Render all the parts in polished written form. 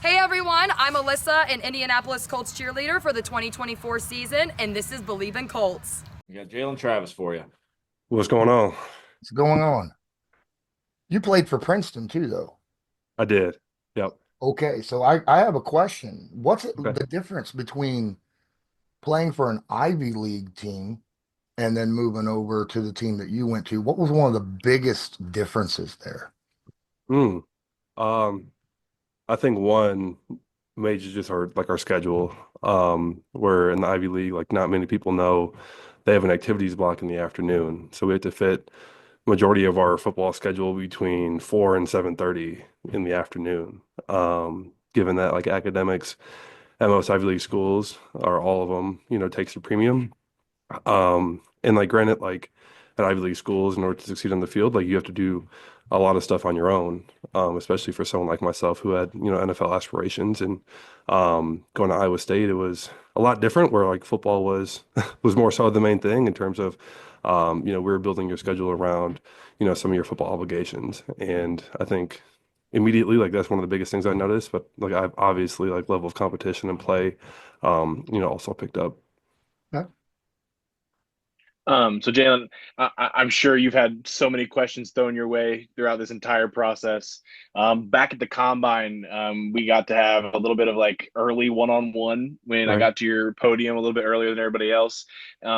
Hey everyone, I'm Alyssa, an Indianapolis Colts cheerleader for the 2024 season, and this is Believe in Colts. We got Jalen Travis for you. What's going on? What's going on? You played for Princeton too, though. I did. Yep. Okay, so I have a question. What's Okay. the difference between playing for an Ivy League team and then moving over to the team that you went to? What was one of the biggest differences there? Mm. Um, I think one major just our schedule. We're in the Ivy League, like not many people know they have an activities block in the afternoon. So we have to fit majority of our football schedule between 4 and 7:30 in the afternoon. Given that like academics at most Ivy League schools or all of them, takes a premium. And like granted, like at Ivy League schools, in order to succeed on the field, like you have to do a lot of stuff on your own, especially for someone like myself who had, NFL aspirations. And going to Iowa State, it was a lot different where like football was was more so the main thing in terms of we were building your schedule around, some of your football obligations. And I think immediately like that's one of the biggest things I noticed. But like I've obviously like level of competition and play also picked up. Yeah. So Jalen, I'm sure you've had so many questions thrown your way throughout this entire process. Back at the combine, we got to have a little bit of like early one-on-one when I Right. got to your podium a little bit earlier than everybody else.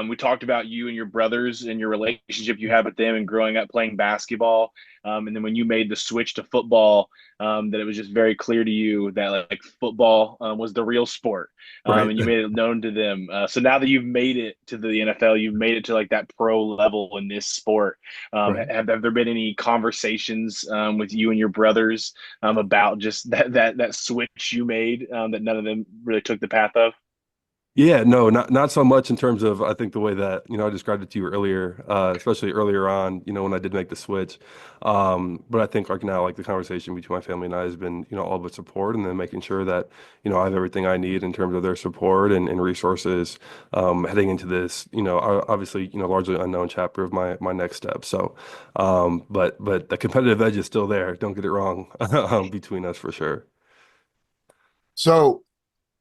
We talked about you and your brothers and your relationship you had with them and growing up playing basketball. And then when you made the switch to football, that it was just very clear to you that like football was the real sport, Right. and you made it known to them. So now that you've made it to the NFL, you've made it to like that pro level in this sport. Right. Have there been any conversations with you and your brothers about just that switch you made that none of them really took the path of? Yeah, no, not so much in terms of I think the way that, I described it to you earlier, especially earlier on, when I did make the switch. But I think like now like the conversation between my family and I has been, all about support and then making sure that, I have everything I need in terms of their support and resources heading into this, obviously, largely unknown chapter of my next step. So but the competitive edge is still there, don't get it wrong, between us for sure. So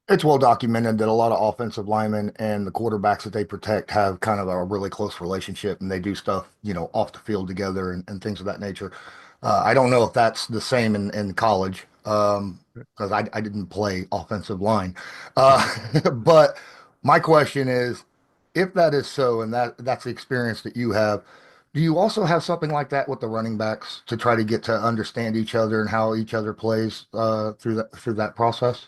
it's well documented that a lot of offensive linemen and the quarterbacks that they protect have kind of a really close relationship and they do stuff, off the field together and things of that nature. I don't know if that's the same in college, because I didn't play offensive line. But my question is, if that is so, and that's the experience that you have, do you also have something like that with the running backs to try to get to understand each other and how each other plays through that process?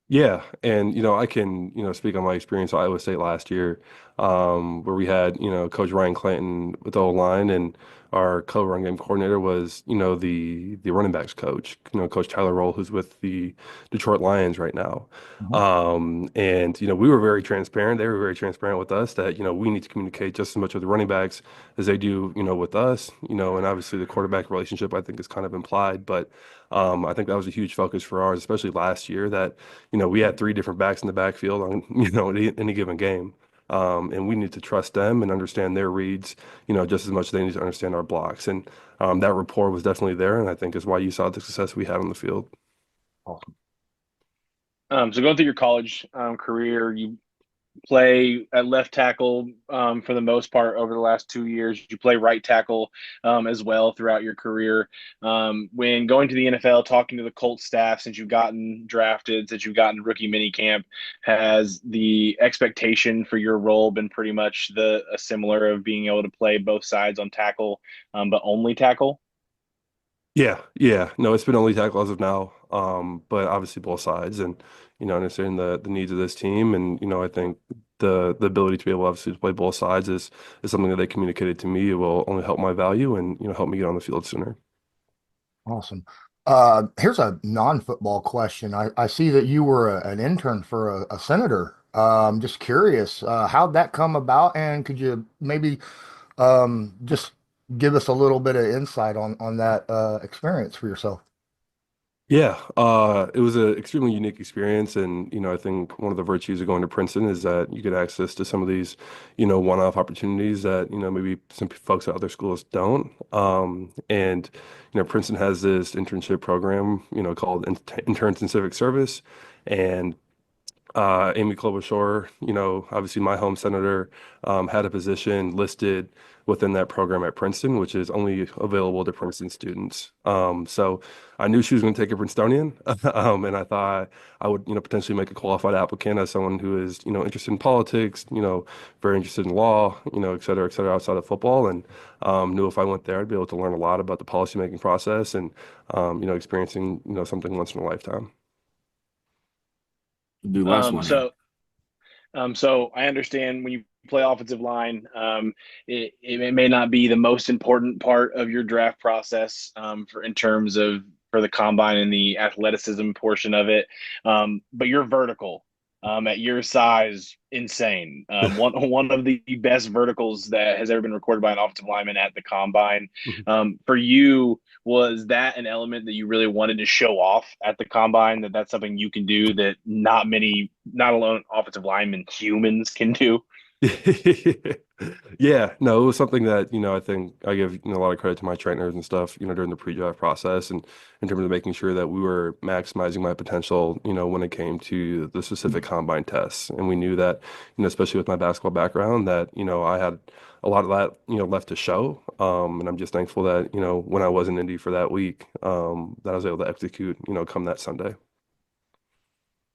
Yeah, and I can speak on my experience at Iowa State last year, where we had Coach Ryan Clanton with the O line, and our co-run game coordinator was the running backs coach, Coach Tyler Roll, who's with the Detroit Lions right now. Mhm. And we were very transparent. They were very transparent with us that we need to communicate just as much with the running backs as they do with us. And obviously the quarterback relationship I think is kind of implied, but I think that was a huge focus for ours, especially last year that we had three different backs in the backfield on, any given game. And we need to trust them and understand their reads, just as much as they need to understand our blocks. And that rapport was definitely there, and I think is why you saw the success we had on the field. Awesome. So going through your college career, you play at left tackle for the most part over the last 2 years. You play right tackle as well throughout your career. When going to the NFL, talking to the Colts staff since you've gotten drafted, since you've gotten rookie mini camp, has the expectation for your role been pretty much the a similar of being able to play both sides on tackle, but only tackle? Yeah, yeah. No, it's been only tackle as of now. But obviously both sides and understanding the needs of this team and I think the ability to be able obviously to play both sides is something that they communicated to me. It will only help my value and help me get on the field sooner. Awesome. Here's a non-football question. I see that you were an intern for a senator. Just curious, how'd that come about? And could you maybe just give us a little bit of insight on that experience for yourself? Yeah, it was an extremely unique experience, and I think one of the virtues of going to Princeton is that you get access to some of these, one-off opportunities that maybe some folks at other schools don't. And Princeton has this internship program, called Interns in Civic Service, and Amy Klobuchar, obviously my home senator, had a position listed within that program at Princeton, which is only available to Princeton students. So I knew she was going to take a Princetonian, and I thought I would, potentially make a qualified applicant as someone who is, interested in politics, very interested in law, et cetera, outside of football, and knew if I went there, I'd be able to learn a lot about the policymaking process and, experiencing, something once in a lifetime. Do less Um, learning. so so I understand when you play offensive line, it may not be the most important part of your draft process for in terms of for the combine and the athleticism portion of it, but you're vertical at your size, insane. One of the best verticals that has ever been recorded by an offensive lineman at the combine. For you, was that an element that you really wanted to show off at the combine? That's something you can do that not many, not alone offensive linemen, humans can do. Yeah, no, it was something that, I think I give, a lot of credit to my trainers and stuff, during the pre-draft process and in terms of making sure that we were maximizing my potential, when it came to the specific combine tests. And we knew that, especially with my basketball background, that, I had a lot of that, left to show. And I'm just thankful that, when I was in Indy for that week, that I was able to execute, come that Sunday.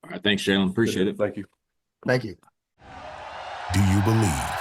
All right. Thanks, Jalen. Appreciate it. Thank you. Thank you. Do you believe?